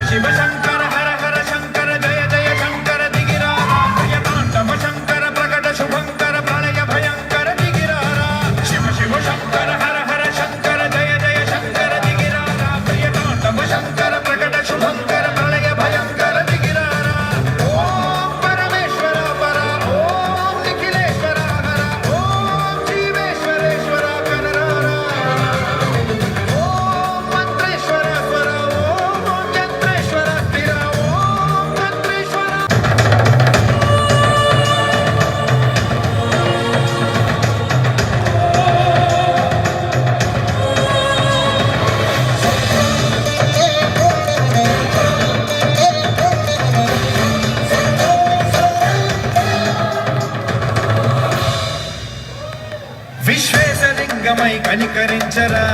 శివశంకర హర హర శంకర జయ జయ శంకర దిగిరారా ప్రియతాండవ శంకర ప్రకట శుభంకర ప్రళయ భయంకర దిగిరారా శివ శివ శంకర హర హర శంకర జయ జయ శంకర దిగిరారా ప్రియతాండవ శంకర ప్రకట శుభంకర ప్రళయ భయంకర దిగిరారా ఓం పరమేశ్వర పర ఓం నిఖిలేశ్వర హర ఓం జీవేశ్వరేశ్వర కనరారా ఓం మంత్రేశ్వర స్వర ఓం యంత్రేశ్వర స్థిర ఓం మంత్రేశ్వర విశ్వేశలింగమై కనికరించరా